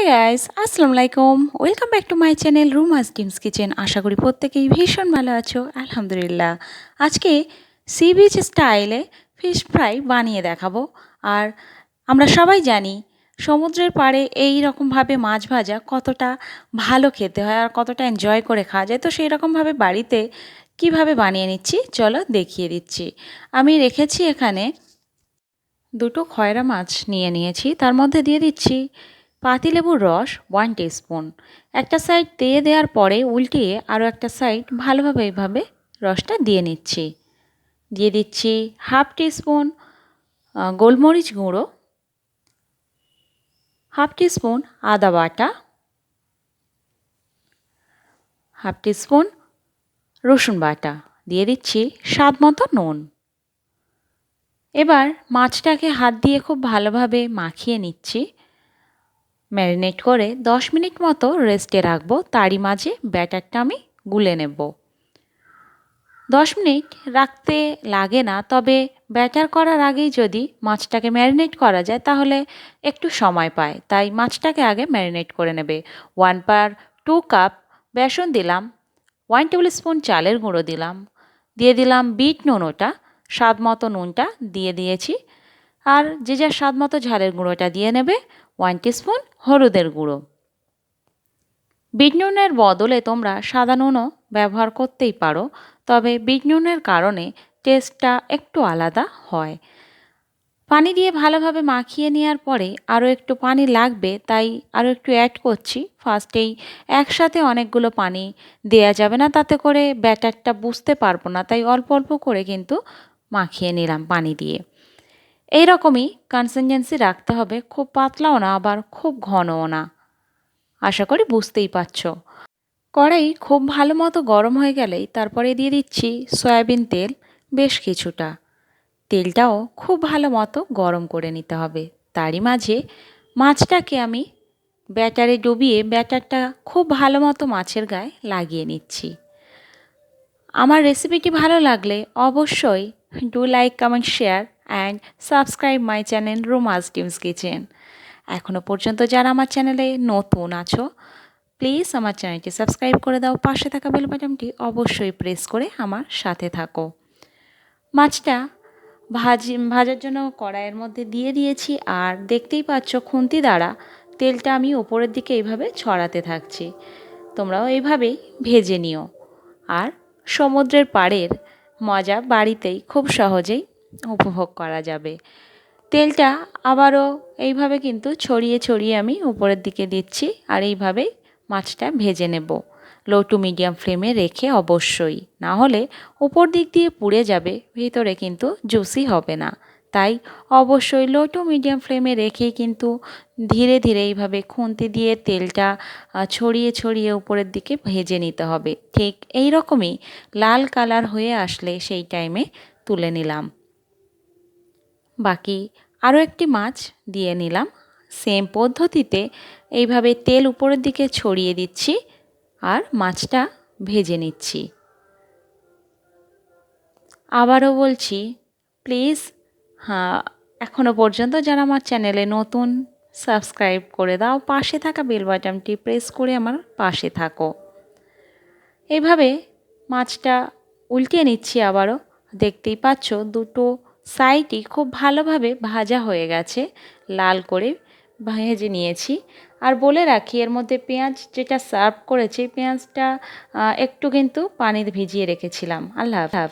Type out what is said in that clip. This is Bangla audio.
হাই গাইস, আসসালামু আলাইকুম। Welcome back to my channel Ruma's dims kitchen. আশা করি প্রত্যেকেই ভীষণ ভালো আছো। আলহামদুলিল্লাহ। আজকে সি বিচ স্টাইলে ফিশ ফ্রাই বানিয়ে দেখাবো। আর আমরা সবাই জানি সমুদ্রের পাড়ে এই রকমভাবে মাছ ভাজা কতটা ভালো খেতে হয় আর কতটা এনজয় করে খাওয়া যায়। তো সেই রকমভাবে বাড়িতে কিভাবে বানিয়ে নিচ্ছি চলো দেখিয়ে দিচ্ছি। আমি রেখেছি এখানে দুটো খয়রা মাছ নিয়েছি, তার মধ্যে দিয়ে দিচ্ছি পাতিলেবুর রস 1 টিস্পুন। একটা সাইড দিয়ে দেওয়ার পরে উল্টিয়ে আরও একটা সাইড ভালোভাবে এইভাবে রসটা দিয়ে নিচ্ছি। দিয়ে দিচ্ছি হাফ টিস্পুন গোলমরিচ গুঁড়ো, হাফ টিস্পুন আদা বাটা, হাফ টিস্পুন রসুন বাটা, দিয়ে দিচ্ছি স্বাদ মতো নুন। এবার মাছটাকে হাত দিয়ে খুব ভালোভাবে মাখিয়ে নিচ্ছি। ম্যারিনেট করে 10 মিনিট মতো রেস্টে রাখবো। তারই মাঝে ব্যাটারটা আমি গুলে নেব। 10 মিনিট রাখতে লাগে না, তবে ব্যাটার করার আগেই যদি মাছটাকে ম্যারিনেট করা যায় তাহলে একটু সময় পায়, তাই মাছটাকে আগে ম্যারিনেট করে নেবে। 1/2 কাপ বেসন দিলাম, 1 টেবিল স্পুন চালের গুঁড়ো দিলাম, দিয়ে দিলাম বিট নুন, ওটা স্বাদ মতো নুনটা দিয়ে দিয়েছি। আর যে যার স্বাদ মতো ঝালের গুঁড়োটা দিয়ে নেবে। 1 টিস্পুন হলুদের গুঁড়ো। বিট নুনের বদলে তোমরা সাদা নুনও ব্যবহার করতেই পারো, তবে বিট নুনের কারণে টেস্টটা একটু আলাদা হয়। পানি দিয়ে ভালোভাবে মাখিয়ে নেওয়ার পরে আরও একটু পানি লাগবে, তাই আরও একটু অ্যাড করছি। ফার্স্টেই একসাথে অনেকগুলো পানি দেয়া যাবে না, তাতে করে ব্যাটারটা বুঝতে পারবো না, তাই অল্প অল্প করে কিন্তু মাখিয়ে নিলাম পানি দিয়ে। এই রকমই কনসিস্টেন্সি রাখতে হবে, খুব পাতলাও না আবার খুব ঘনও না। আশা করি বুঝতেই পারছো। কড়াই খুব ভালো মতো গরম হয়ে গেলেই তারপরে দিয়ে দিচ্ছি সয়াবিন তেল বেশ কিছুটা। তেলটাও খুব ভালো মতো গরম করে নিতে হবে। তারই মাঝে মাছটাকে আমি ব্যাটারে ডুবিয়ে ব্যাটারটা খুব ভালো মতো মাছের গায়ে লাগিয়ে নিচ্ছি। আমার রেসিপিটি ভালো লাগলে অবশ্যই do like, comment, share and subscribe my channel Ruma's dims kitchen. এখনও পর্যন্ত যারা আমার চ্যানেলে নতুন আছো প্লিজ আমার চ্যানেলটি সাবস্ক্রাইব করে দাও। পাশে থাকা বেল বাটনটি অবশ্যই প্রেস করে আমার সাথে থাকো। মাছটা ভাজার জন্য কড়াইয়ের মধ্যে দিয়ে দিয়েছি, আর দেখতেই পাচ্ছ খুন্তি দ্বারা তেলটা আমি ওপরের দিকে এইভাবে ছড়াতে থাকছি। তোমরাও এইভাবেই ভেজে নিও। আর সমুদ্রের পাড়ের মজা বাড়িতেই খুব সহজেই উপভোগ করা যাবে। তেলটা আবারও এইভাবে কিন্তু ছড়িয়ে ছড়িয়ে আমি উপরের দিকে দিচ্ছি, আর এইভাবেই মাছটা ভেজে নেব লো টু মিডিয়াম ফ্লেমে রেখে। অবশ্যই, না হলে উপর দিক দিয়ে পুড়ে যাবে, ভিতরে কিন্তু জুসি হবে না। তাই অবশ্যই লো টু মিডিয়াম ফ্লেমে রেখেই কিন্তু ধীরে ধীরে এইভাবে খুন্তি দিয়ে তেলটা ছড়িয়ে ছড়িয়ে উপরের দিকে ভেজে নিতে হবে। ঠিক এই রকমই লাল কালার হয়ে আসলে সেই টাইমে তুলে নিলাম। বাকি আরও একটি মাছ দিয়ে নিলাম। সেম পদ্ধতিতে এইভাবে তেল উপরের দিকে ছড়িয়ে দিচ্ছি আর মাছটা ভেজে নিচ্ছি। আবারও বলছি, প্লিজ এখনও পর্যন্ত যারা আমার চ্যানেলে নতুন সাবস্ক্রাইব করে দাও, পাশে থাকা বেল বাটনটি প্রেস করে আমার পাশে থাকো। এইভাবে মাছটা উল্টিয়ে নিচ্ছি আবারও। দেখতেই পাচ্ছ দুটো সাইডই খুব ভালোভাবে ভাজা হয়ে গেছে, লাল করে ভেজে নিয়েছি। আর বলে রাখি, এর মধ্যে পেঁয়াজ যেটা সার্ভ করেছি পেঁয়াজটা একটু কিন্তু পানিতে ভিজিয়ে রেখেছিলাম। আল্লাহ হাফেজ।